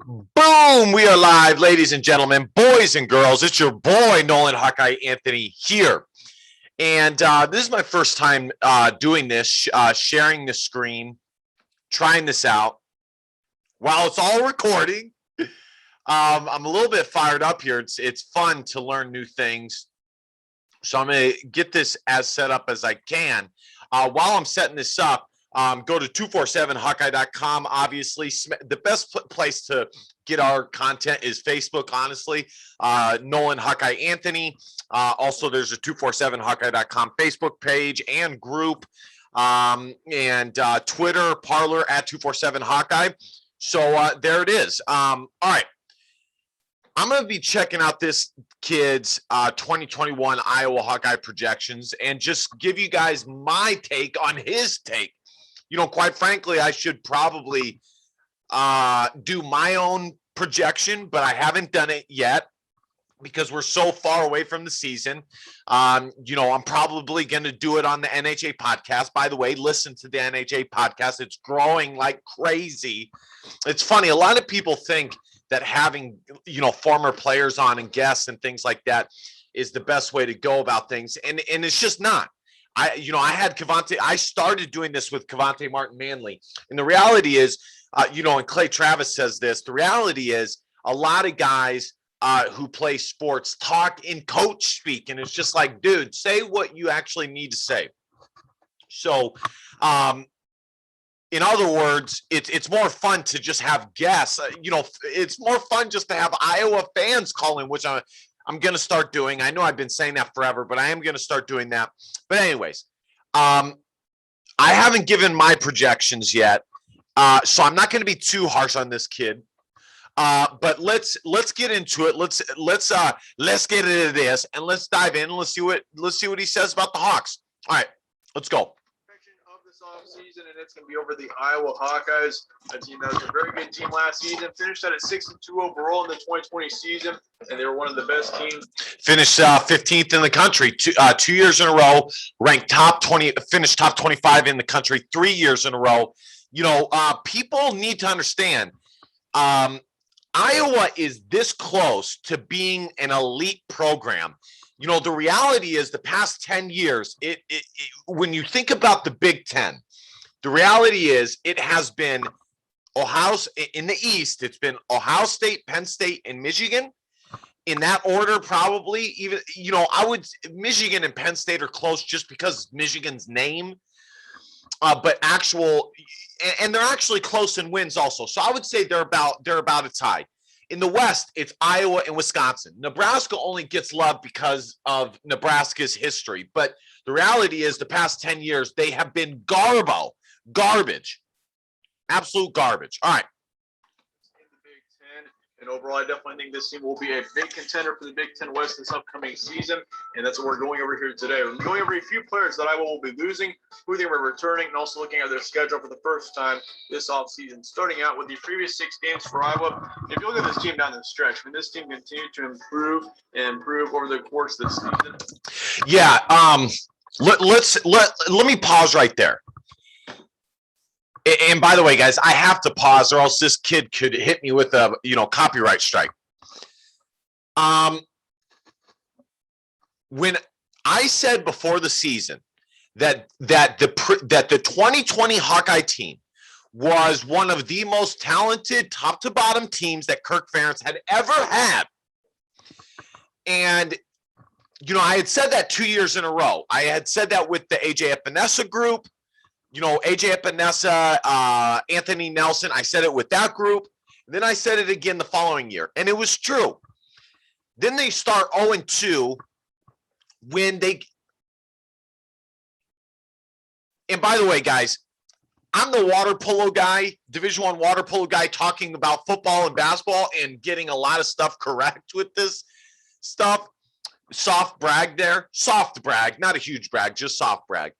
Boom! We are live, ladies and gentlemen, boys and girls. It's your boy, Nolan Hawkeye Anthony here. And this is my first time doing this, sharing the screen, trying this out. While it's all recording, I'm a little bit fired up here. It's fun to learn new things. So I'm going to get this as set up as I can. While I'm setting this up, go to 247hawkeye.com. Obviously, the best place to get our content is Facebook, honestly. Nolan Hawkeye Anthony. Also, there's a 247hawkeye.com Facebook page and group, and Twitter, Parler at 247hawkeye. So there it is. All right. I'm going to be checking out this kid's 2021 Iowa Hawkeye projections and just give you guys my take on his take. You know, quite frankly, I should probably do my own projection, but I haven't done it yet because we're so far away from the season. You know, I'm probably going to do it on the NHA podcast. By the way, listen to the NHA podcast. It's growing like crazy. It's funny. A lot of people think that having, you know, former players on and guests and things like that is the best way to go about things. And it's just not. I had Cavante. I started doing this with Cavante Martin Manley. And the reality is, and Clay Travis says this, the reality is a lot of guys who play sports talk in coach speak. And it's just like, dude, say what you actually need to say. So, in other words, it's more fun to just have guests. It's more fun just to have Iowa fans call in, which I'm going to start doing. I know I've been saying that forever, but I am going to start doing that. But anyways, I haven't given my projections yet, so I'm not going to be too harsh on this kid. But let's get into it. Let's get into this and let's dive in and let's see what he says about the Hawks. All right, let's go. Season, and it's going to be over the Iowa Hawkeyes, a team that was a very good team last season. Finished at a 6-2 overall in the 2020 season, and they were one of the best teams. Finished 15th in the country 2 years in a row. Ranked top 20. Finished top 25 in the country 3 years in a row. You know, people need to understand. Iowa is this close to being an elite program. You know, the reality is the past 10 years, when you think about the Big Ten, the reality is it has been Ohio in the East. It's been Ohio State, Penn State, and Michigan. In that order, probably even, Michigan and Penn State are close just because Michigan's name. But and they're actually close in wins also. So I would say they're about a tie. In the West, it's Iowa and Wisconsin. Nebraska only gets love because of Nebraska's history. But the reality is the past 10 years, they have been garbage, absolute garbage. All right. In the Big Ten, and overall, I definitely think this team will be a big contender for the Big Ten West this upcoming season, and that's what we're going over here today. We're going over a few players that Iowa will be losing, who they were returning, and also looking at their schedule for the first time this offseason. Starting out with the previous 6 games for Iowa, if you look at this team down the stretch, this team continued to improve over the course of the season. Yeah, let me pause right there. And by the way, guys, I have to pause or else this kid could hit me with a, copyright strike. When I said before the season that the 2020 Hawkeye team was one of the most talented top to bottom teams that Kirk Ferentz had ever had. And, I had said that 2 years in a row. I had said that with the AJ Epinesa group. AJ Epinesa, Anthony Nelson, I said it with that group. And then I said it again the following year, and it was true. Then they start 0-2 when they – and by the way, guys, I'm the water polo guy, Division I water polo guy, talking about football and basketball and getting a lot of stuff correct with this stuff. Soft brag there. Soft brag, not a huge brag, just soft brag.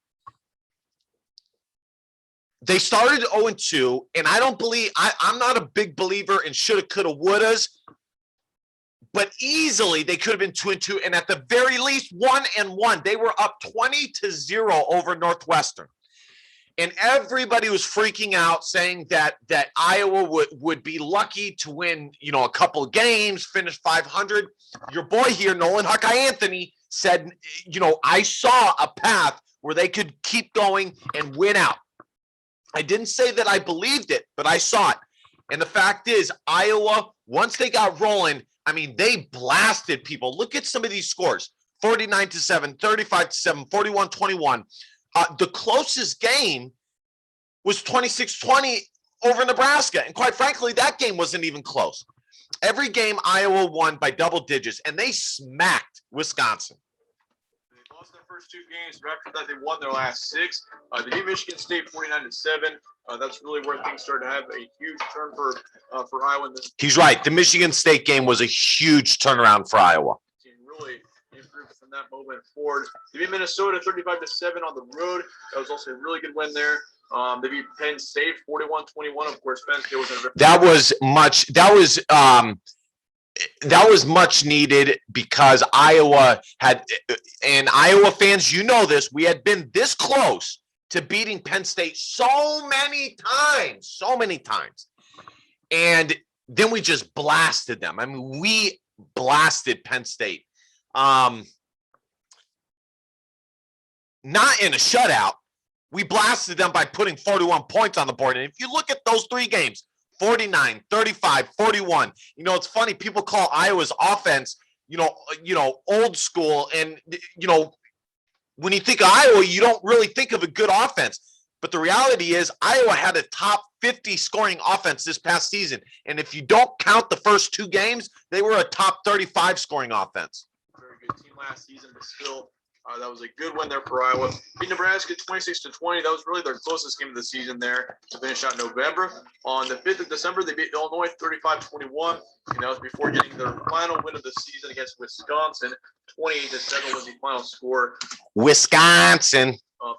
They started 0-2, and I don't believe I'm not a big believer in shoulda, coulda, wouldas, but easily they could have been 2-2, and at the very least 1-1. They were up 20-0 over Northwestern. And everybody was freaking out, saying that Iowa would be lucky to win, a couple of games, finish 500. Your boy here, Nolan Hawkeye Anthony, said, I saw a path where they could keep going and win out. I didn't say that I believed it, but I saw it. And the fact is, Iowa, once they got rolling, they blasted people. Look at some of these scores: 49-7, 35-7, 41-21. The closest game was 26-20 over Nebraska. And quite frankly, that game wasn't even close. Every game Iowa won by double digits, and they smacked Wisconsin. They lost their first 2 games, but after that, they won their last 6. They beat Michigan State 49-7. That's really where things started to have a huge turn for Iowa. He's right. The Michigan State game was a huge turnaround for Iowa. Really improved from that moment forward. They beat Minnesota 35-7 on the road. That was also a really good win there. They beat Penn State 41-21. Of course, Penn State was in a that was much needed, because Iowa had, and Iowa fans, this, we had been this close to beating Penn State so many times. And then we just blasted them. We blasted Penn State. Not in a shutout. We blasted them by putting 41 points on the board. And if you look at those 3 games, 49, 35, 41, it's funny. People call Iowa's offense, old school. And, when you think of Iowa, you don't really think of a good offense. But the reality is Iowa had a top 50 scoring offense this past season. And if you don't count the first 2 games, they were a top 35 scoring offense. Very good team last season, but still, that was a good win there for Iowa. Beat Nebraska 26-20. That was really their closest game of the season there to finish out November. On the 5th of December, they beat Illinois 35-21. And that was before getting their final win of the season against Wisconsin. 28-7 was the final score. Wisconsin.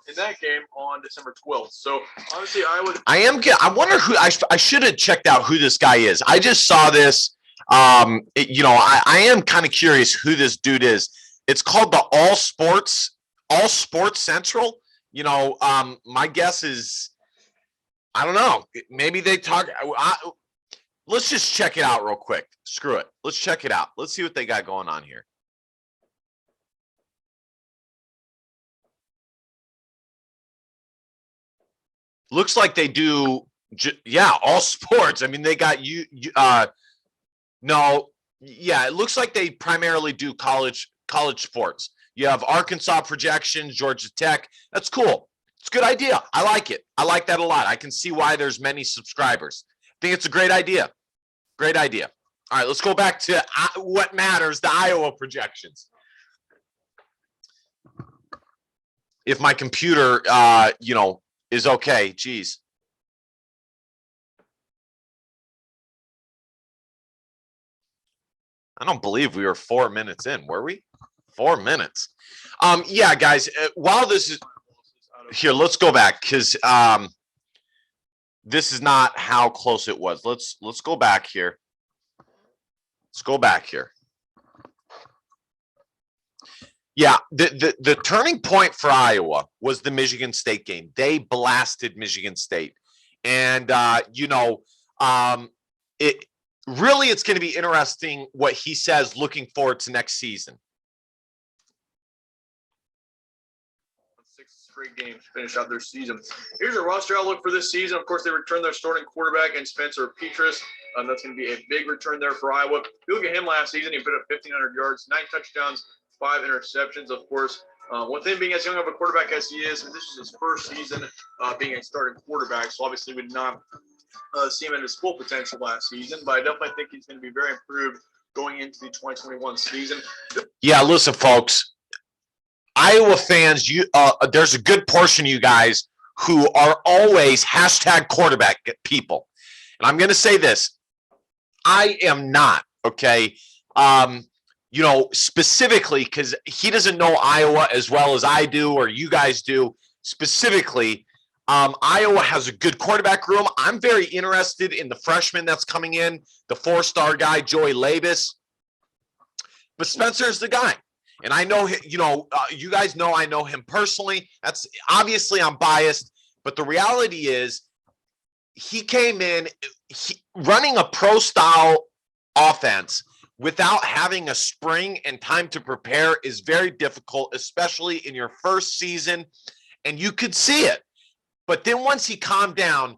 In that game on December 12th. So obviously Iowa. I wonder who I should have checked out who this guy is. I just saw this. I am kind of curious who this dude is. It's called the All Sports Central. My guess is, I don't know. Maybe they talk. Let's just check it out real quick. Screw it. Let's check it out. Let's see what they got going on here. Looks like they do, all sports. They got it looks like they primarily do college sports. You have Arkansas projections, Georgia Tech. That's cool. It's a good idea. I like it. I like that a lot. I can see why there's many subscribers. I think it's a great idea. Great idea. All right, let's go back to what matters, the Iowa projections. If my computer, is okay. Geez. I don't believe we were 4 minutes in, were we? 4 minutes. Yeah, guys, while this is here, let's go back, because this is not how close it was. Let's go back here. Let's go back here. Yeah, the turning point for Iowa was the Michigan State game. They blasted Michigan State. And, it's going to be interesting what he says looking forward to next season. 6 straight games to finish out their season. Here's a roster outlook for this season. Of course, they returned their starting quarterback and Spencer Petras. That's going to be a big return there for Iowa. If you look at him last season, he put up 1,500 yards, 9 touchdowns, 5 interceptions. Of course, with him being as young of a quarterback as he is, this is his first season being a starting quarterback. So obviously, we did not see him at his full potential last season, but I definitely think he's going to be very improved going into the 2021 season. Yeah, listen, folks. Iowa fans, there's a good portion of you guys who are always #quarterback people. And I'm going to say this. I am not, okay? Specifically, because he doesn't know Iowa as well as I do or you guys do. Specifically, Iowa has a good quarterback room. I'm very interested in the freshman that's coming in, the 4-star guy, Joey Labus. But Spencer's the guy. And I know, you guys know I know him personally. That's obviously I'm biased. But the reality is he came in running a pro-style offense without having a spring and time to prepare is very difficult, especially in your first season, and you could see it. But then once he calmed down,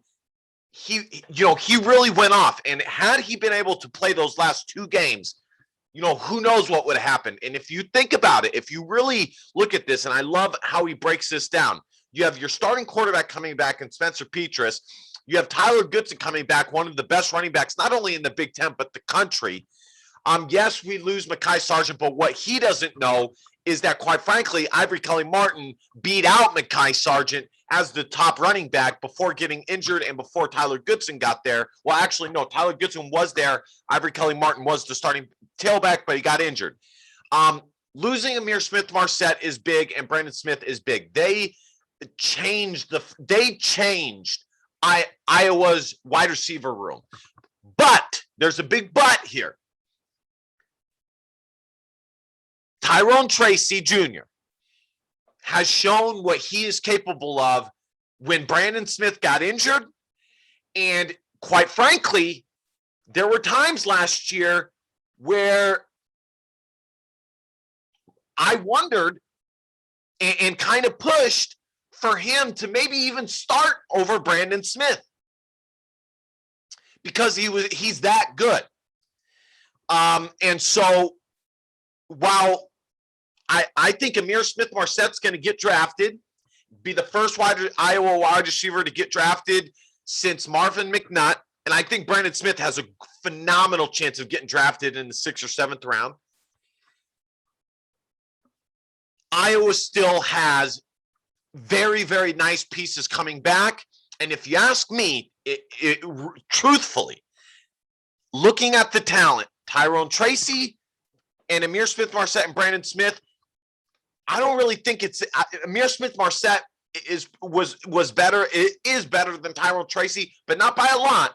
he really went off. And had he been able to play those last 2 games, who knows what would happen. And if you think about it, if you really look at this, and I love how he breaks this down, you have your starting quarterback coming back in Spencer Petras. You have Tyler Gudson coming back, one of the best running backs, not only in the Big Ten, but the country. Yes, we lose Mekhi Sargent, but what he doesn't know is that, quite frankly, Ivory Kelly-Martin beat out Mekhi Sargent as the top running back before getting injured and before Tyler Gudson got there. Well, actually, no, Tyler Gudson was there. Ivory Kelly-Martin was the starting tailback, but he got injured. Losing Amir Smith-Marset is big, and Brandon Smith is big. They changed Iowa's wide receiver room. But there's a big but here. Tyrone Tracy Jr. has shown what he is capable of when Brandon Smith got injured. And quite frankly, there were times last year where I wondered and kind of pushed for him to maybe even start over Brandon Smith because he's that good. And so while I think Amir Smith-Marset's going to get drafted, be the first Iowa wide receiver to get drafted since Marvin McNutt, and I think Brandon Smith has a phenomenal chance of getting drafted in the 6th or 7th round. Iowa still has very, very nice pieces coming back. And if you ask me, truthfully, looking at the talent, Tyrone Tracy and Amir Smith-Marset and Brandon Smith, I don't really think it's Amir Smith-Marset was better. It is better than Tyrone Tracy, but not by a lot.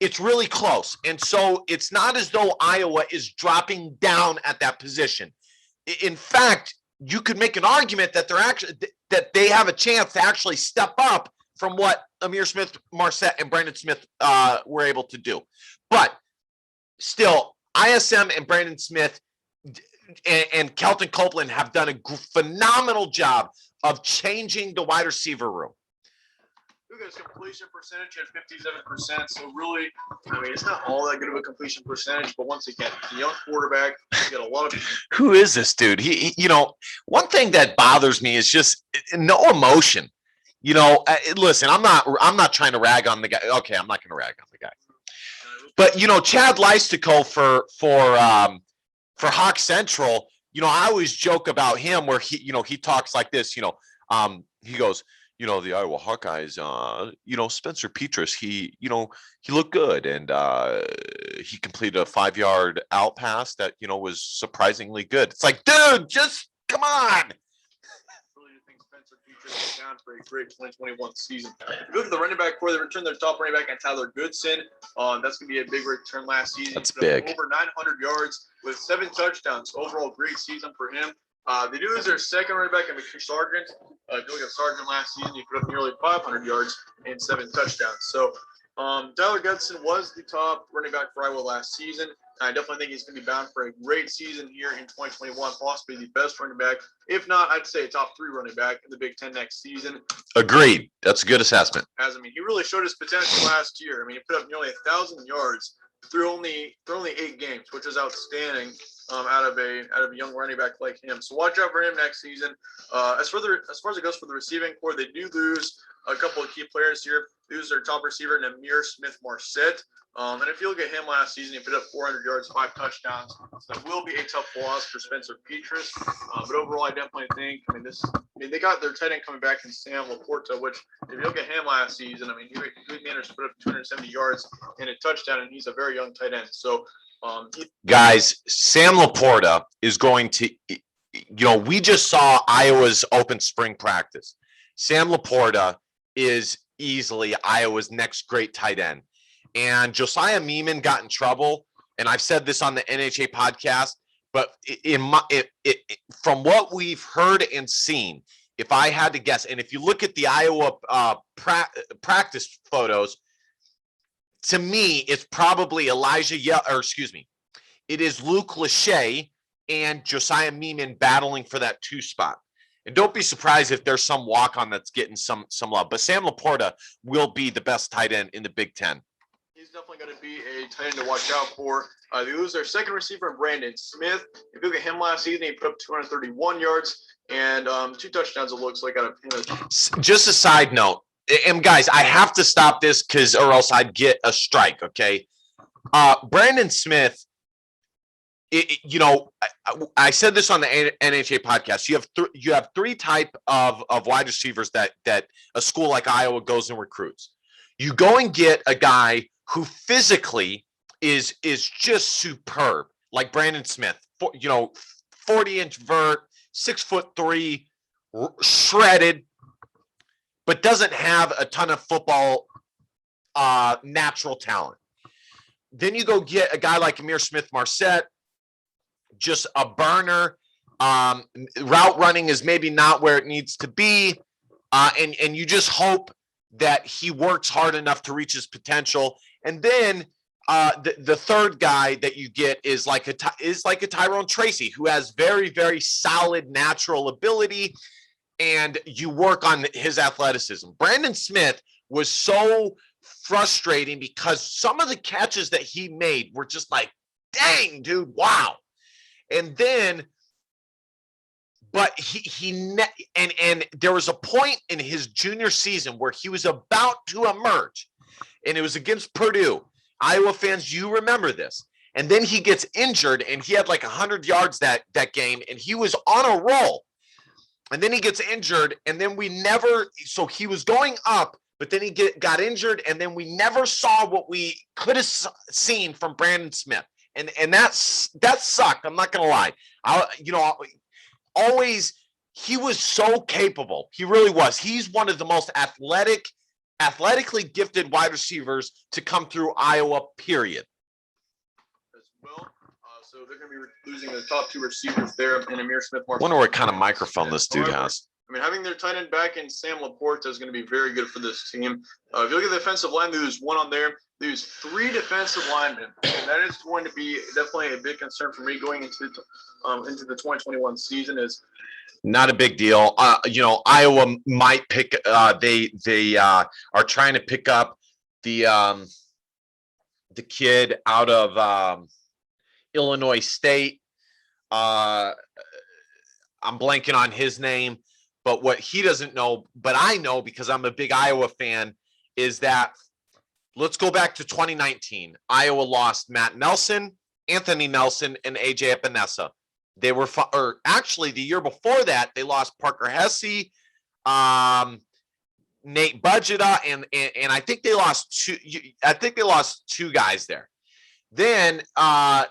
It's really close. And so it's not as though Iowa is dropping down at that position. In fact, you could make an argument that they have a chance to actually step up from what Amir Smith-Marset and Brandon Smith were able to do. But still, ISM and Brandon Smith and Kelton Copeland have done a phenomenal job of changing the wide receiver room. Look at his completion percentage at 57%. So really, it's not all that good of a completion percentage. But once again, the young quarterback, you got a lot of. Who is this dude? He one thing that bothers me is just no emotion. Listen, I'm not trying to rag on the guy. Okay, I'm not going to rag on the guy. But Chad Leistico for Hawk Central, I always joke about him where he talks like this. He goes, the Iowa Hawkeyes, Spencer Petras, he looked good, and he completed a 5-yard out pass that was surprisingly good. It's like, dude, just come on. Down for a great 2021 season. If you look at the running back core, they returned their top running back and Tyler Gudson. That's going to be a big return last season. That's big. Over 900 yards with 7 touchdowns. Overall, great season for him. They do lose their second running back, Mekhi Sargent. If you look at Sargent last season, he put up nearly 500 yards and 7 touchdowns. So Tyler Gudson was the top running back for Iowa last season. I definitely think he's going to be bound for a great season here in 2021, possibly the best running back. If not, I'd say a top 3 running back in the Big Ten next season. Agreed. That's a good assessment. He really showed his potential last year. He put up nearly 1,000 yards through only 8 games, which is outstanding out of a young running back like him. So watch out for him next season. As far as it goes for the receiving core, they do lose a couple of key players here. They lose their top receiver, Amir Smith-Marset. And if you look at him last season, he put up 400 yards, 5 touchdowns. So that will be a tough loss for Spencer Petras. But overall, I definitely think, they got their tight end coming back in Sam Laporta, which if you look at him last season, he managed to put up 270 yards and a touchdown, and he's a very young tight end. So, guys, Sam Laporta is going to, we just saw Iowa's open spring practice. Sam Laporta is easily Iowa's next great tight end. And Josiah Meeman got in trouble, and I've said this on the NHA podcast, but from what we've heard and seen, if I had to guess, and if you look at the Iowa practice photos, to me, it's probably it is Luke Lachey and Josiah Meeman battling for that 2 spot. And don't be surprised if there's some walk-on that's getting some love. But Sam Laporta will be the best tight end in the Big Ten. He's definitely going to be a tight end to watch out for. They lose their second receiver, Brandon Smith. If you look at him last season, he put up 231 yards and 2 touchdowns, it looks like, out of him. Just a side note, and guys, I have to stop this or else I'd get a strike, okay? Brandon Smith, I said this on the NHA podcast. You have 3 type of wide receivers that a school like Iowa goes and recruits. You go and get a guy who physically is just superb, like Brandon Smith. 40-inch vert, 6'3", shredded, but doesn't have a ton of football natural talent. Then you go get a guy like Amir Smith-Marset, just a burner. Route running is maybe not where it needs to be, and you just hope that he works hard enough to reach his potential. And then the third guy that you get is like a Tyrone Tracy, who has very, very solid natural ability, and you work on his athleticism. Brandon Smith was so frustrating because some of the catches that he made were just like, dang, dude, wow. And then, but and there was a point in his junior season where he was about to emerge, and it was against Purdue. Iowa fans, you remember this. And then he gets injured, and he had like 100 yards that game, and he was on a roll. And then he gets injured, and then so he was going up, but then he got injured, and then we never saw what we could have seen from Brandon Smith. And that sucked. I'm not going to lie. Always, he was so capable. He really was. He's one of the most athletically gifted wide receivers to come through Iowa, period. As well. So they're going to be losing the top 2 receivers there in Amir Smith-Marset. I wonder what kind of microphone this dude has. I mean, having their tight end back in Sam Laporta is going to be very good for this team. If you look at the defensive line, there's 1 on there. There's 3 defensive linemen, and that is going to be definitely a big concern for me going into the 2021 season. Is not a big deal. Iowa might pick. They are trying to pick up the kid out of Illinois State. I'm blanking on his name, but what he doesn't know, but I know because I'm a big Iowa fan, is that let's go back to 2019. Iowa lost Matt Nelson, Anthony Nelson, and AJ Epinesa. They were, actually the year before that, they lost Parker Hesse, Nate Budgeta, and I think they lost 2. I think they lost 2 guys there. Then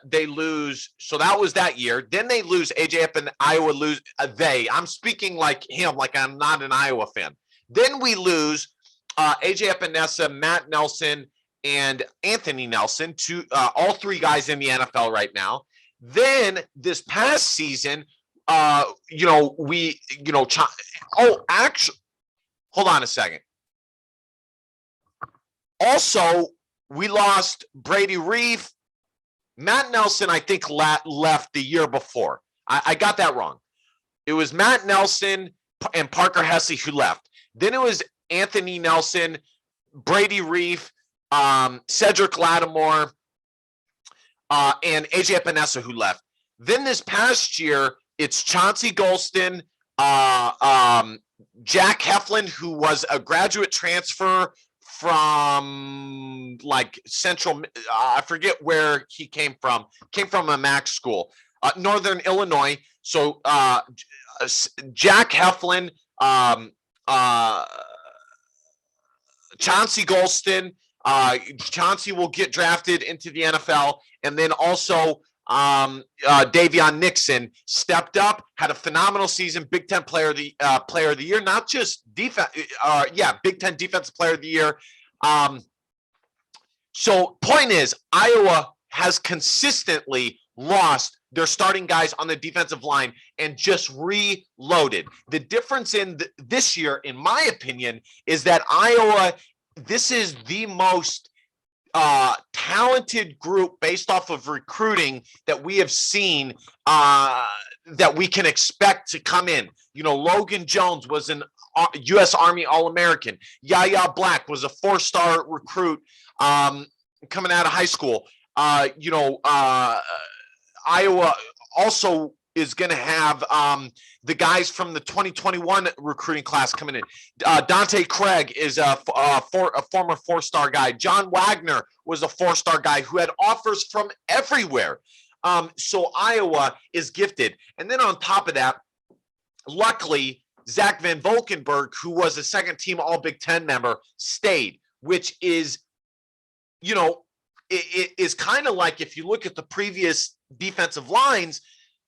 they lose. So that was that year. Then they lose AJ and Iowa lose. I'm speaking like him, like I'm not an Iowa fan. Then we lose AJ Epinesa, Matt Nelson, and Anthony Nelson, all 3 guys in the NFL right now. Then this past season, hold on a second. Also, we lost Brady Reef. Matt Nelson, I think, left the year before. I got that wrong. It was Matt Nelson and Parker Hesse who left. Then it was Anthony Nelson, Brady Reef, Cedric Lattimore, and AJ Epinesa who left. Then this past year, it's Chauncey Golston, Jack Heflin, who was a graduate transfer from like Central, I forget where he came from a MAC school, Northern Illinois. So Jack Heflin, Chauncey Golston, Chauncey will get drafted into the NFL. And then also Davion Nixon stepped up, had a phenomenal season, Big Ten player of the year, not just defense. Big Ten defensive player of the year. So point is, Iowa has consistently lost their starting guys on the defensive line and just reloaded. The difference in this year, in my opinion, is that Iowa, this is the most talented group based off of recruiting that we have seen that we can expect to come in. You know, Logan Jones was an U.S. Army All-American. Yaya Black was a 4-star recruit coming out of high school. Iowa also is going to have the guys from the 2021 recruiting class coming in. Deontay Craig is a former 4-star guy. John Wagner was a 4-star guy who had offers from everywhere. So Iowa is gifted. And then on top of that, luckily, Zach Van Valkenburg, who was a second-team All-Big Ten member, stayed, which is, you know, it is kind of like if you look at the previous defensive lines,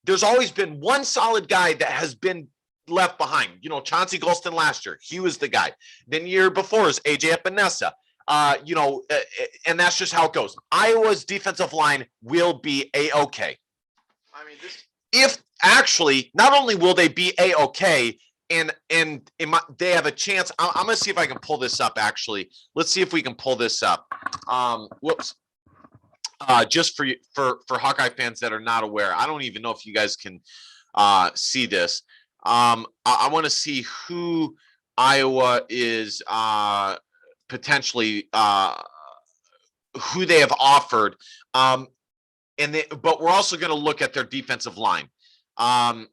there's always been one solid guy that has been left behind. You know, Chauncey Golston last year, he was the guy. Then year before is AJ Epinesa. And that's just how it goes. Iowa's defensive line will be A-okay. I mean, if actually, not only will they be A-okay, and they have a chance. I'm going to see if I can pull this up, actually. Let's see if we can pull this up. Whoops. Just for Hawkeye fans that are not aware, I don't even know if you guys can see this. I want to see who Iowa is potentially who they have offered, but we're also going to look at their defensive line.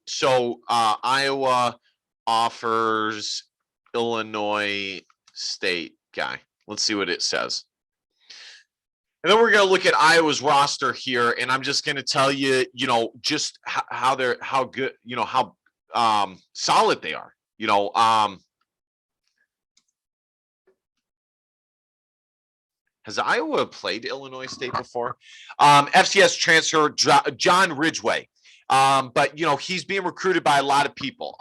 So Iowa offers Illinois State guy. Let's see what it says. And then we're going to look at Iowa's roster here, and I'm just going to tell you, you know, just how good, you know, how solid they are. You know, has Iowa played Illinois State before? FCS transfer John Ridgway, but you know he's being recruited by a lot of people.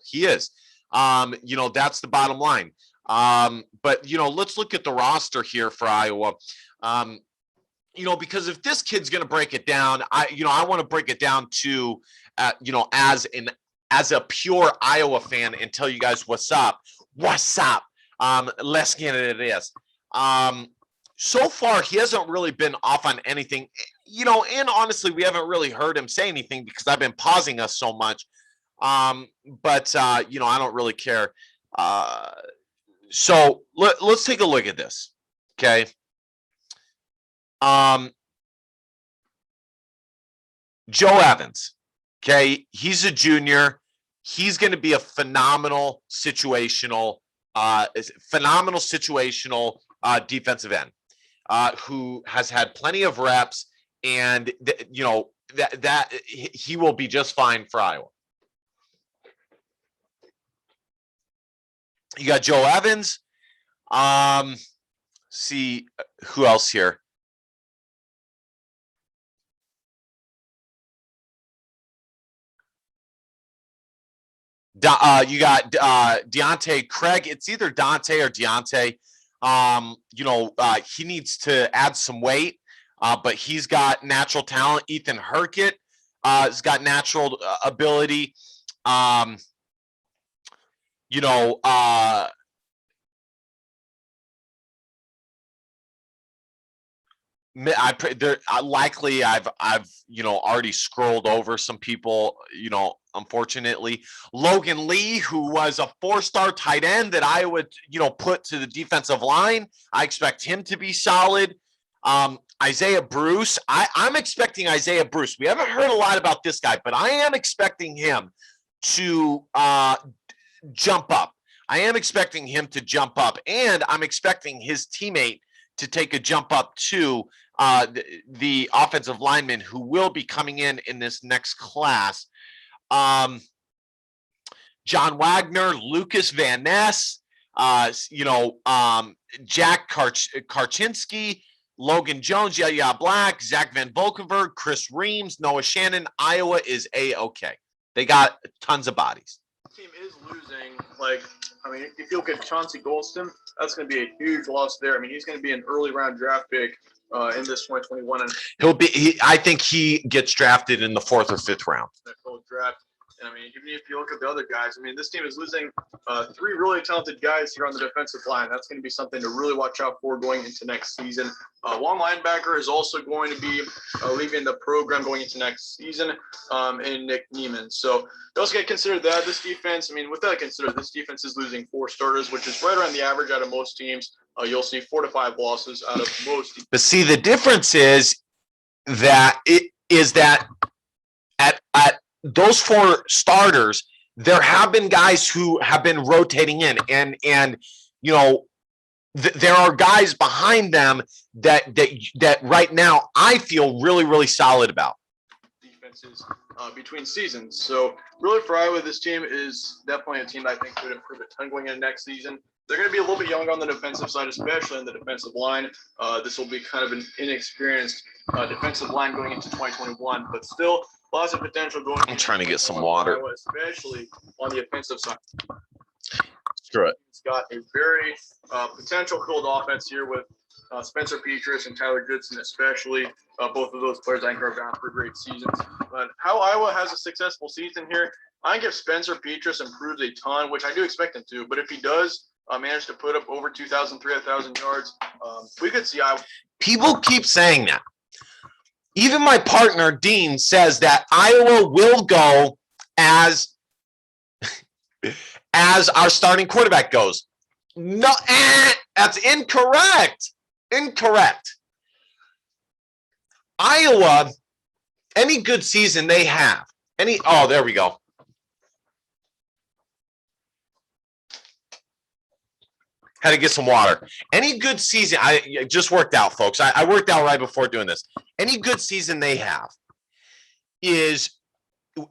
He is. You know, that's the bottom line. But you know, let's look at the roster here for Iowa. You know, because if this kid's going to break it down, I want to break it down to, you know, as a pure Iowa fan and tell you guys what's up. Let's get into this. So far, he hasn't really been off on anything, you know, and honestly, we haven't really heard him say anything because I've been pausing us so much. But you know, I don't really care. So let's take a look at this. Okay. Joe Evans. Okay. He's a junior. He's going to be a phenomenal situational defensive end who has had plenty of reps, and you know that he will be just fine for Iowa. You got Joe Evans. See who else here. You got Deontay Craig. It's either Dante or Deontay. You know, he needs to add some weight, but he's got natural talent. Ethan Herkett has got natural ability. You know, likely I've you know already scrolled over some people, you know, unfortunately. Logan Lee, who was a 4-star tight end that I would, you know, put to the defensive line. I expect him to be solid. Isaiah Bruce. I'm expecting Isaiah Bruce. We haven't heard a lot about this guy, but I am expecting him to jump up. And I'm expecting his teammate to take a jump up to the offensive lineman who will be coming in this next class. John Wagner, Lucas Van Ness, you know, Jack Karchinski, Logan Jones, Yaya Black, Zach Van Valkenburg, Chris Reams, Noah Shannon. Iowa is A-okay. They got tons of bodies. The team is losing. Like, I mean, if you look at Chauncey Golston, that's going to be a huge loss there. I mean, he's going to be an early round draft pick in this 2021 I think he gets drafted in the 4th or 5th round. NFL draft. And I mean, even if you look at the other guys, I mean, this team is losing 3 really talented guys here on the defensive line. That's going to be something to really watch out for going into next season. One linebacker is also going to be leaving the program going into next season, in Nick Neiman. So you also got to consider that this defense. I mean, with that considered, this defense is losing 4 starters, which is right around the average out of most teams. You'll see 4 to 5 losses out of most teams. But see, the difference is that at those 4 starters, there have been guys who have been rotating in, and you know, there are guys behind them that right now I feel really solid about. Defenses between seasons. So really for Iowa, this team is definitely a team that I think could improve a ton going into next season. They're going to be a little bit younger on the defensive side, especially in the defensive line. This will be kind of an inexperienced defensive line going into 2021, but still lots of potential going. I'm trying to get some water, Iowa, especially on the offensive side. Screw it. It's got a very potential filled offense here with Spencer Petras and Tyler Gudson, especially. Both of those players I think are bound for great seasons. But how Iowa has a successful season here, I think if Spencer Petras improves a ton, which I do expect him to, but if he does manage to put up over 2,000, 3,000 yards, we could see Iowa. People keep saying that. Even my partner, Dean, says that Iowa will go as our starting quarterback goes. No, that's incorrect. Incorrect. Iowa, any good season they have, there we go. Had to get some water. Any good season, I just worked out, folks. I worked out right before doing this. Any good season they have is,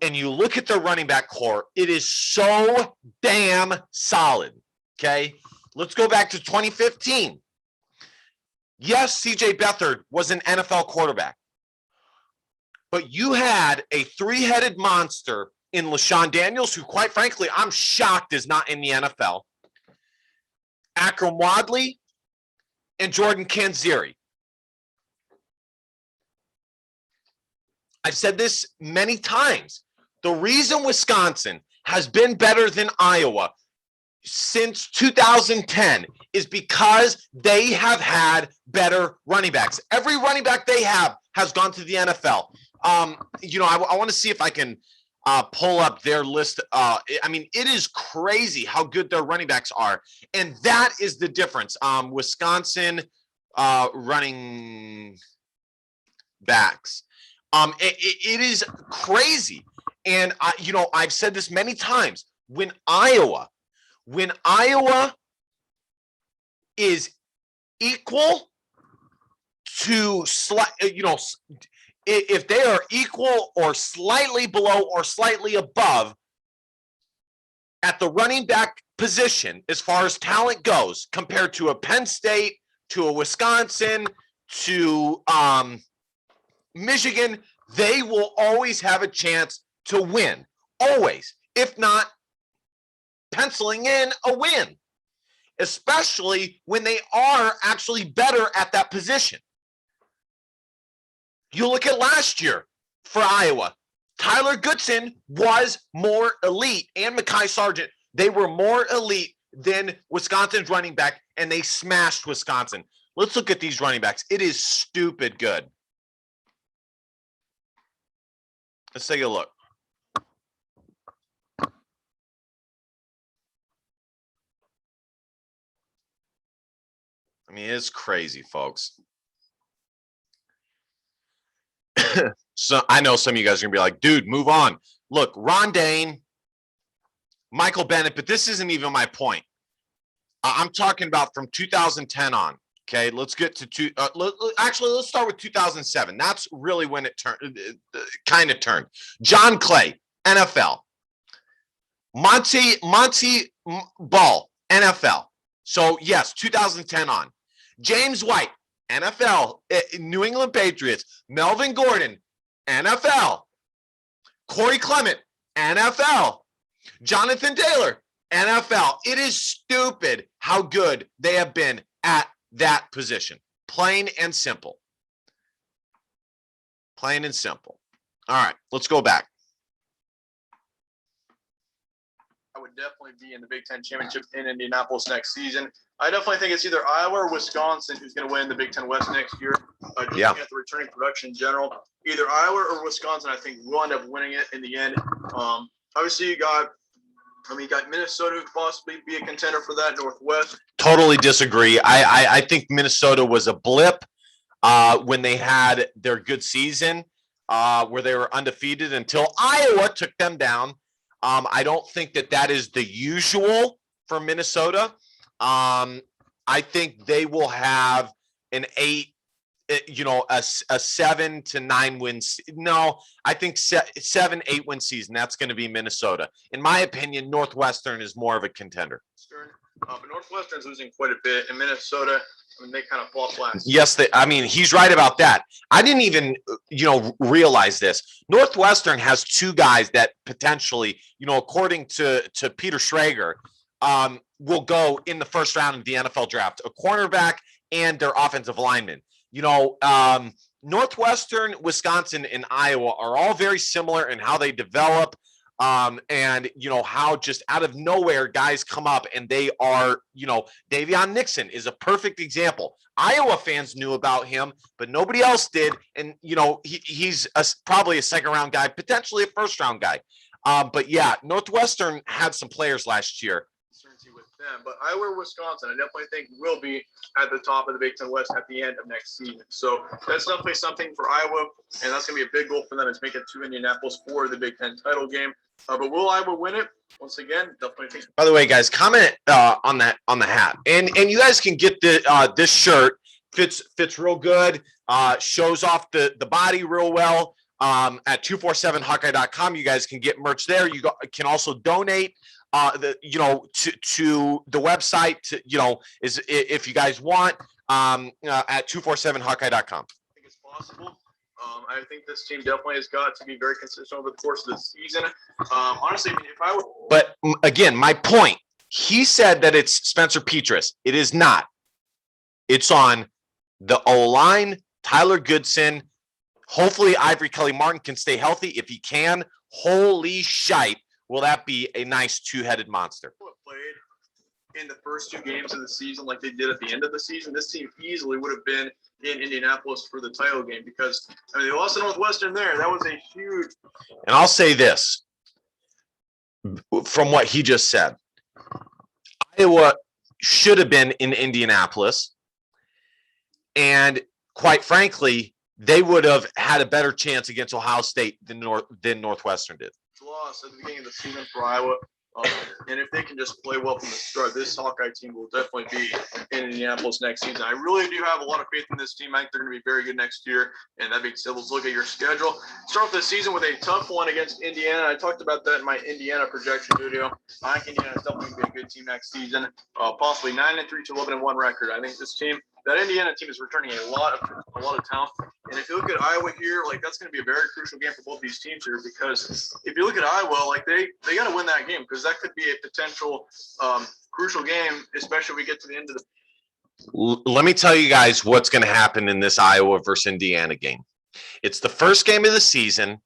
and you look at their running back core, it is so damn solid. Okay, let's go back to 2015. Yes, C.J. Beathard was an NFL quarterback, but you had a 3-headed monster in LaShawn Daniels, who, quite frankly, I'm shocked is not in the NFL. Akram Wadley, and Jordan Kanziri. I've said this many times. The reason Wisconsin has been better than Iowa since 2010 is because they have had better running backs. Every running back they have has gone to the NFL. I want to see if I can pull up their list. I mean, it is crazy how good their running backs are. And that is the difference. Wisconsin running backs. It is crazy. And, I've said this many times. When Iowa is equal to if they are equal or slightly below or slightly above at the running back position as far as talent goes, compared to a Penn State, to a Wisconsin, to Michigan, they will always have a chance to win. Always. If not, penciling in a win, especially when they are actually better at that position. You look at last year for Iowa. Tyler Gudson was more elite, and Mekhi Sargent. They were more elite than Wisconsin's running back, and they smashed Wisconsin. Let's look at these running backs. It is stupid good. Let's take a look. I mean, it's crazy, folks. So I know some of you guys are gonna be like, dude, move on. Look, Ron Dane, Michael Bennett, but this isn't even my point. I'm talking about from 2010 on. Okay, let's get to let's start with 2007. That's really when it turned, kind of turned. John Clay, NFL. Monty Ball, NFL. So yes, 2010 on. James White, NFL, New England Patriots. Melvin Gordon, NFL. Corey Clement, NFL. Jonathan Taylor, NFL. It is stupid how good they have been at that position. Plain and simple. Plain and simple. All right, let's go back. I would definitely be in the Big Ten championship in Indianapolis next season. I definitely think it's either Iowa or Wisconsin who's going to win the Big Ten West next year. Just looking at the returning production in general, either Iowa or Wisconsin, I think will end up winning it in the end. Obviously, you got Minnesota who could possibly be a contender for that. Northwest. Totally disagree. I think Minnesota was a blip when they had their good season, where they were undefeated until Iowa took them down. I don't think that is the usual for Minnesota. I think they will have an 7 to 9 wins. No, I think 7-8 win season. That's going to be Minnesota. In my opinion, Northwestern is more of a contender. But Northwestern's losing quite a bit, and Minnesota, they kind of flopped last. Yes, he's right about that. I didn't even, realize this. Northwestern has 2 guys that potentially, according to Peter Schrager, will go in the first round of the NFL draft, a cornerback and their offensive lineman. Northwestern, Wisconsin, and Iowa are all very similar in how they develop. And how just out of nowhere guys come up and they are, Davion Nixon is a perfect example. Iowa fans knew about him, but nobody else did. And, he's probably a second round guy, potentially a first round guy. But yeah, Northwestern had some players last year. With them, but Iowa or Wisconsin, I definitely think will be at the top of the Big Ten West at the end of next season. So that's definitely something for Iowa, and that's going to be a big goal for them is make it to Indianapolis for the Big Ten title game. But will Iowa win it? Once again, definitely think. By the way, guys, comment on the hat, and you guys can get this shirt. Fits real good. Shows off the body real well. At 247hawkeye.com, you guys can get merch there. You can also donate. To the website, if you guys want, at 247hawkeye.com. I think it's possible. I think this team definitely has got to be very consistent over the course of the season. Honestly, if I were. But again, my point, he said that it's Spencer Petras. It is not. It's on the O-line, Tyler Gudson. Hopefully, Ivory Kelly Martin can stay healthy. If he can, holy shite. Will that be a nice 2-headed monster? Played in the first 2 games of the season like they did at the end of the season, this team easily would have been in Indianapolis for the title game because they lost to Northwestern there. That was a huge. And I'll say this from what he just said. Iowa should have been in Indianapolis. And quite frankly, they would have had a better chance against Ohio State than Northwestern did. Loss at the beginning of the season for Iowa. And if they can just play well from the start, this Hawkeye team will definitely be in Indianapolis next season. I really do have a lot of faith in this team. I think they're going to be very good next year. And that being said, let's look at your schedule. Start off the season with a tough one against Indiana. I talked about that in my Indiana projection video. I think Indiana is definitely going to be a good team next season, possibly 9-3 to 11-1 record. I think this team, that Indiana team, is returning a lot of talent. And if you look at Iowa here, that's going to be a very crucial game for both these teams here because if you look at Iowa, they got to win that game because that could be a potential crucial game, especially if we get to the end of the. Let me tell you guys what's going to happen in this Iowa versus Indiana game. It's the first game of the season.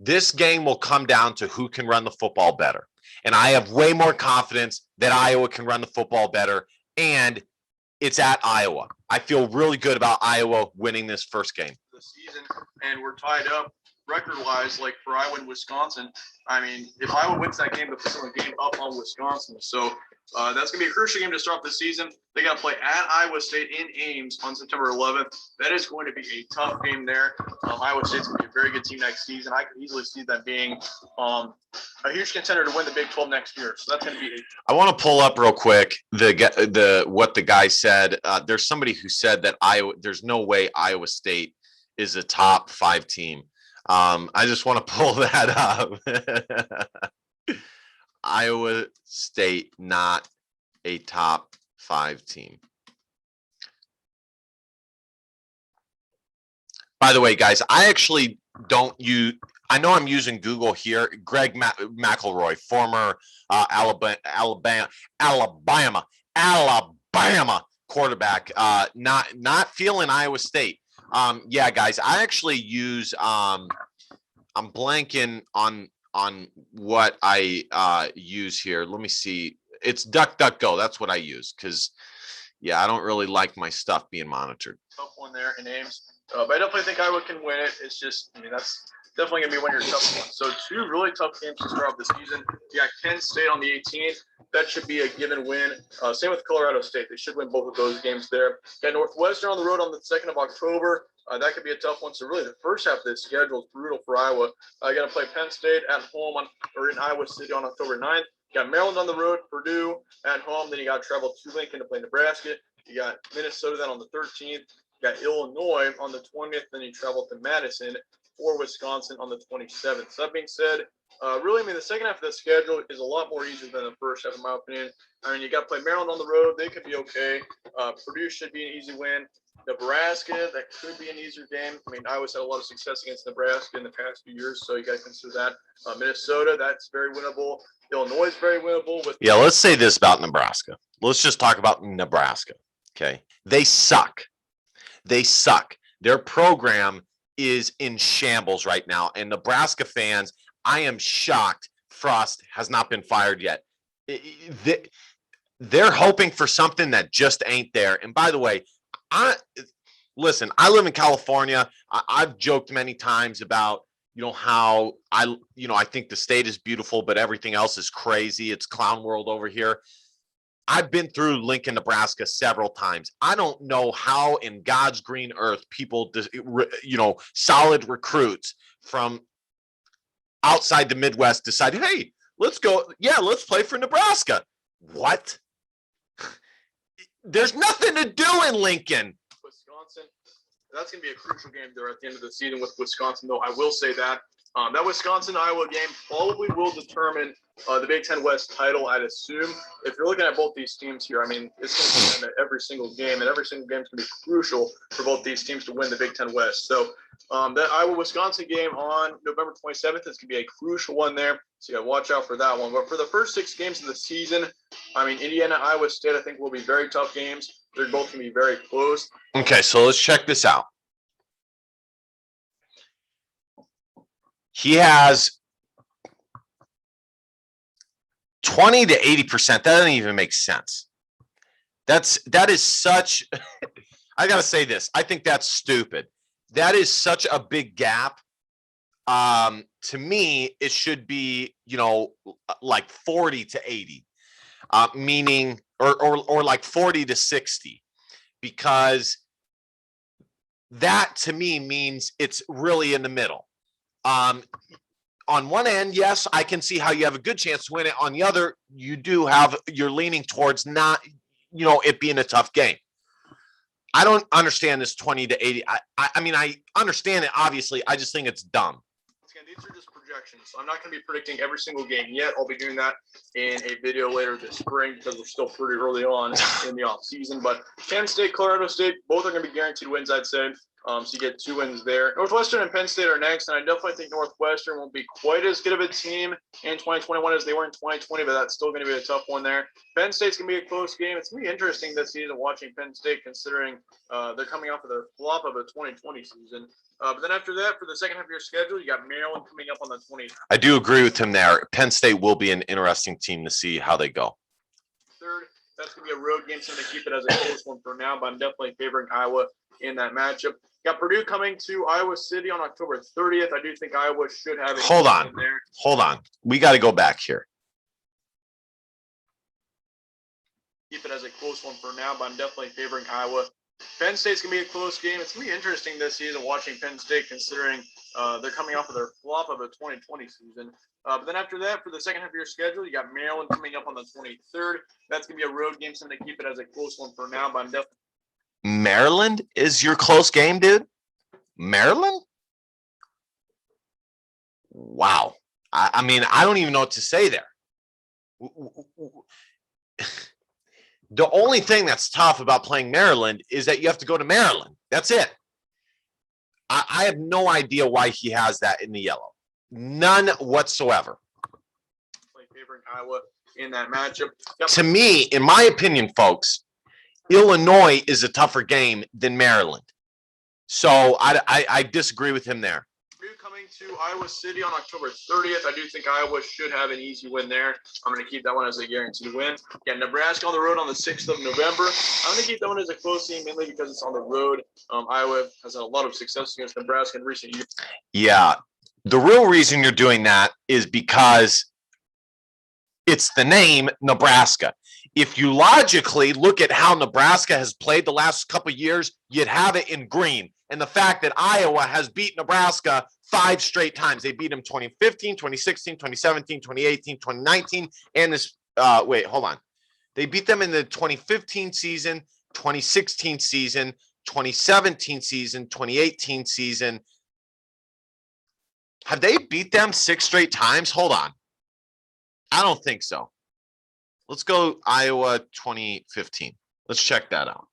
This game will come down to who can run the football better. And I have way more confidence that Iowa can run the football better. And it's at Iowa. I feel really good about Iowa winning this first game. The season, and we're tied up record-wise, for Iowa and Wisconsin. If Iowa wins that game, they'll put the game up on Wisconsin. So that's going to be a crucial game to start the season. They got to play at Iowa State in Ames on September 11th. That is going to be a tough game there. Iowa State's going to be a very good team next season. I can easily see that being a huge contender to win the Big 12 next year. So that's going to be. I want to pull up real quick what the guy said. There's somebody who said that there's no way Iowa State is a top 5 team. I just want to pull that up. Iowa State, not a top 5 team. By the way, guys, I actually don't use. I know I'm using Google here. Greg McElroy, former Alabama quarterback, not feeling Iowa State. Yeah, guys, I actually use I'm blanking on what I use here. Let me see. It's DuckDuckGo. That's what I use because yeah, I don't really like my stuff being monitored. Tough one there in Ames. But I definitely think Iowa can win it. It's just, I mean, that's definitely going to be one of your tough ones. So two really tough games to start off the season. You got Penn State on the 18th. That should be a given win. Same with Colorado State. They should win both of those games there. Got Northwestern on the road on the 2nd of October. That could be a tough one. So really the first half of this schedule is brutal for Iowa. You got to play Penn State at home or in Iowa City on October 9th. You got Maryland on the road, Purdue at home. Then you got to travel to Lincoln to play Nebraska. You got Minnesota then on the 13th. You got Illinois on the 20th. Then you travel to Madison for Wisconsin on the 27th. So that being said, really, I mean, the second half of the schedule is a lot more easier than the first half, in my opinion. I mean, you got to play Maryland on the road. They could be okay. Purdue should be an easy win. Nebraska, that could be an easier game. I mean, Iowa's had a lot of success against Nebraska in the past few years, so you got to consider that. Minnesota, that's very winnable. Illinois is very winnable. Yeah, let's say this about Nebraska. Let's just talk about Nebraska. Okay. They suck. They suck. Their program is in shambles right now. And Nebraska fans, I am shocked Frost has not been fired yet. They're hoping for something that just ain't there. And by the way, listen, I live in California. I've joked many times about, how I think the state is beautiful, but everything else is crazy. It's clown world over here. I've been through Lincoln, Nebraska several times. I don't know how in God's green earth people, solid recruits from outside the Midwest decide, hey, let's go. Yeah, let's play for Nebraska. What? There's nothing to do in Lincoln. Wisconsin. That's going to be a crucial game there at the end of the season with Wisconsin, though. I will say that that Wisconsin-Iowa game probably will determine the Big Ten West title, I'd assume. If you're looking at both these teams here, I mean, it's going to be every single game, and every single game is going to be crucial for both these teams to win the Big Ten West. So that Iowa-Wisconsin game on November 27th is going to be a crucial one there. So you got to watch out for that one. But for the first 6 games of the season, I mean, Indiana, Iowa State, I think will be very tough games. They're both going to be very close. Okay, so let's check this out. He has 20 to 80%. That doesn't even make sense. That is such, I got to say this. I think that's stupid. That is such a big gap. To me, it should be, like 40 to 80, meaning, or like 40 to 60, because that to me means it's really in the middle. On one end, yes, I can see how you have a good chance to win it. On the other, you're leaning towards not, it being a tough game. I don't understand this 20 to 80. I mean, I understand it, obviously. I just think it's dumb. Again, these are just projections. So I'm not going to be predicting every single game yet. I'll be doing that in a video later this spring because we're still pretty early on in the off season. But Penn State, Colorado State, both are going to be guaranteed wins, I'd say. So you get 2 wins there. Northwestern and Penn State are next, and I definitely think Northwestern won't be quite as good of a team in 2021 as they were in 2020, but that's still going to be a tough one there. Penn State's going to be a close game. It's going to be interesting this season watching Penn State, considering they're coming off of their flop of a 2020 season. But then after that, for the second half of your schedule, you got Maryland coming up on the 20th. I do agree with him there. Penn State will be an interesting team to see how they go. Third, that's going to be a road game, so I'm going to keep it as a close one for now, but I'm definitely favoring Iowa in that matchup. Got Purdue coming to Iowa City on October 30th. I do think Iowa should have it. Hold on. We got to go back here. Keep it as a close one for now, but I'm definitely favoring Iowa. Penn State's going to be a close game. It's going to be interesting this season watching Penn State, considering they're coming off of their flop of a 2020 season. But then after that, for the second half of your schedule, you got Maryland coming up on the 23rd. That's going to be a road game, so I'm going to keep it as a close one for now, but I'm definitely. Maryland is your close game, dude? Maryland? Wow. I mean, I don't even know what to say there. The only thing that's tough about playing Maryland is that you have to go to Maryland. That's it. I have no idea why he has that in the yellow. None whatsoever. Favoring Iowa in that matchup. Yep. To me, in my opinion, folks, Illinois is a tougher game than Maryland. So I disagree with him there. Coming to Iowa City on October 30th, I do think Iowa should have an easy win there. I'm going to keep that one as a guaranteed win. Yeah, Nebraska on the road on the 6th of November. I'm going to keep that one as a close game, mainly because it's on the road. Iowa has had a lot of success against Nebraska in recent years. Yeah, the real reason you're doing that is because it's the name Nebraska. If you logically look at how Nebraska has played the last couple of years, you'd have it in green. And the fact that Iowa has beat Nebraska 5 straight times. They beat them 2015, 2016, 2017, 2018, 2019, and this wait, hold on. They beat them in the 2015 season, 2016 season, 2017 season, 2018 season. Have they beat them 6 straight times? Hold on. I don't think so. Let's go Iowa 2015. Let's check that out.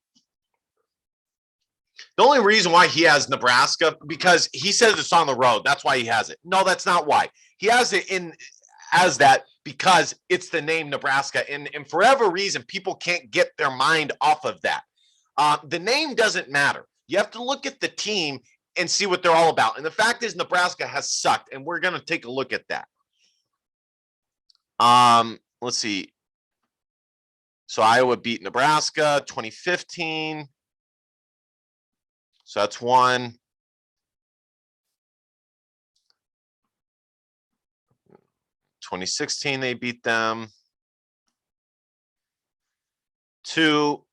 The only reason why he has Nebraska, because he says it's on the road. That's why he has it. No, that's not why. He has it in as that because it's the name Nebraska. And for whatever reason, people can't get their mind off of that. The name doesn't matter. You have to look at the team and see what they're all about. And the fact is Nebraska has sucked, and we're going to take a look at that. Let's see. So Iowa beat Nebraska 2015. So that's 1. 2016, they beat them. 2.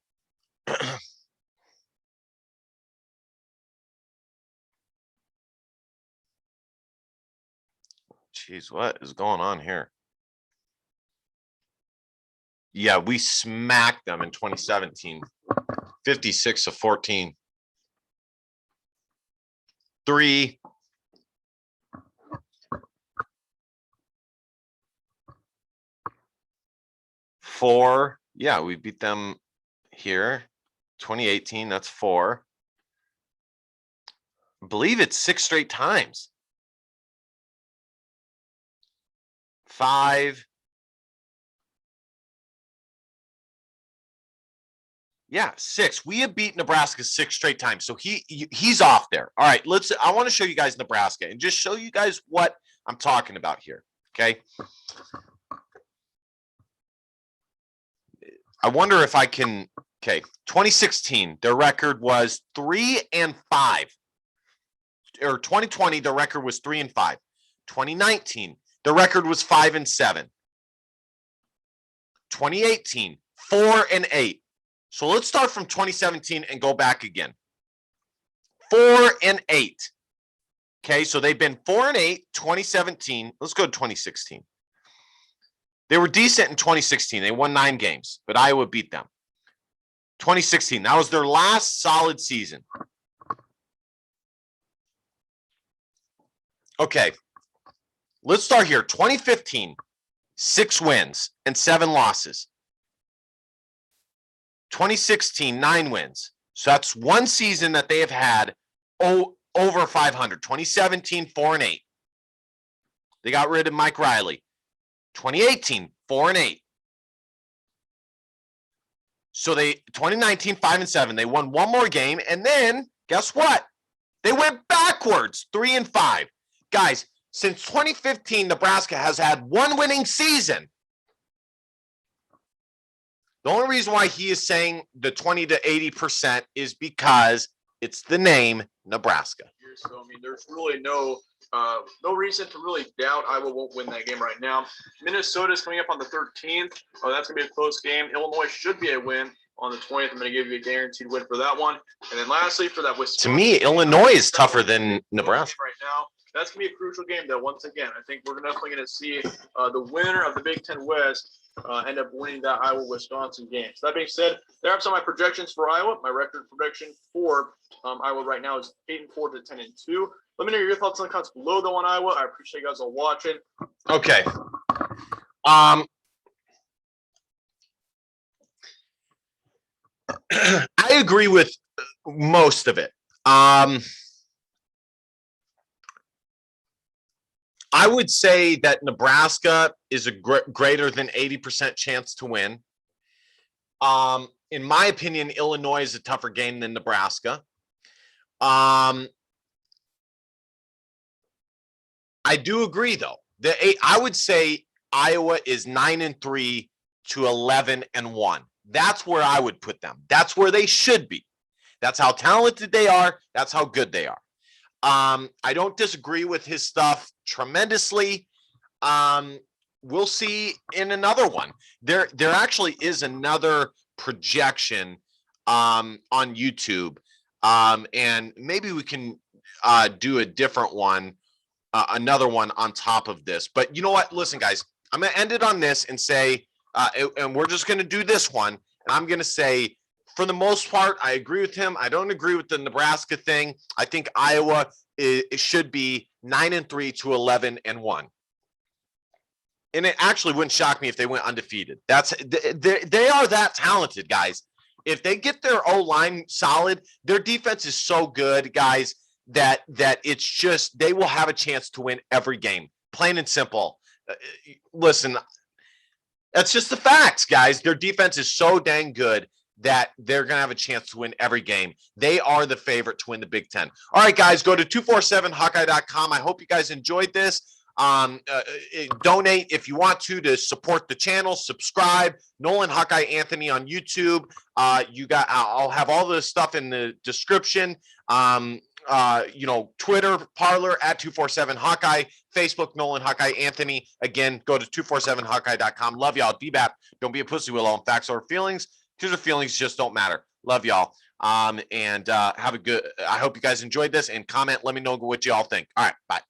Jeez, what is going on here? Yeah, we smacked them in 2017. 56-14. 3. 4. Yeah, we beat them here. 2018, that's 4. I believe it's 6 straight times. 5. Yeah, 6. We have beat Nebraska 6 straight times. So he's off there. All right, I want to show you guys Nebraska and just show you guys what I'm talking about here. Okay. I wonder if I can. Okay. 2016, their record was 3-5. Or 2020, their record was 3-5. 2019, the record was 5-7. 2018, 4-8. So let's start from 2017 and go back again. 4-8. Okay, so they've been 4-8, 2017. Let's go to 2016. They were decent in 2016. They won 9 games, but Iowa beat them. 2016, that was their last solid season. Okay, let's start here. 2015, 6 wins and 7 losses. 2016, 9 wins. So that's one season that they have had over 500. 2017, 4-8. They got rid of Mike Riley. 2018, 4-8. So 2019, 5-7. They won one more game, and then guess what? They went backwards, 3-5. Guys, since 2015, Nebraska has had one winning season. The only reason why he is saying the 20 to 80% is because it's the name Nebraska. So, I mean, there's really no reason to really doubt Iowa won't win that game right now. Minnesota is coming up on the 13th. Oh, that's going to be a close game. Illinois should be a win on the 20th. I'm going to give you a guaranteed win for that one. And then lastly, for that Wisconsin. To me, Illinois is tougher than Nebraska. Right now, that's going to be a crucial game, though. Once again, I think we're definitely going to see the winner of the Big Ten West end up winning that Iowa-Wisconsin game. So that being said, there are some of my projections for Iowa. My record prediction for Iowa right now is 8-4 to 10-2. Let me know your thoughts in the comments below, though, on Iowa. I appreciate you guys all watching. Okay. I agree with most of it. I would say that Nebraska is a greater than 80% chance to win. In my opinion, Illinois is a tougher game than Nebraska. I do agree, though. I would say Iowa is 9-3 to 11-1. That's where I would put them. That's where they should be. That's how talented they are. That's how good they are. I don't disagree with his stuff tremendously. We'll see in another one. There actually is another projection on YouTube, and maybe we can do a different one, another one on top of this. But you know what? Listen, guys, I'm going to end it on this and say, and we're just going to do this one, and I'm going to say, for the most part, I agree with him. I don't agree with the Nebraska thing. I think Iowa it should be 9-3 to 11-1. And it actually wouldn't shock me if they went undefeated. They are that talented, guys. If they get their O-line solid, their defense is so good, guys, that it's just they will have a chance to win every game. Plain and simple. Listen, that's just the facts, guys. Their defense is so dang good that they're going to have a chance to win every game. They are the favorite to win the Big Ten. All right, guys, go to 247hawkeye.com. I hope you guys enjoyed this. Donate if you want to support the channel. Subscribe. Nolan Hawkeye Anthony on YouTube. I'll have all this stuff in the description. Twitter, Parler at 247 Hawkeye, Facebook, Nolan Hawkeye Anthony. Again, go to 247hawkeye.com. Love y'all. DBAP, don't be a pussy willow. On facts or feelings, because the feelings just don't matter. Love y'all. And have a good, I hope you guys enjoyed this, and comment. Let me know what you all think. All right. Bye.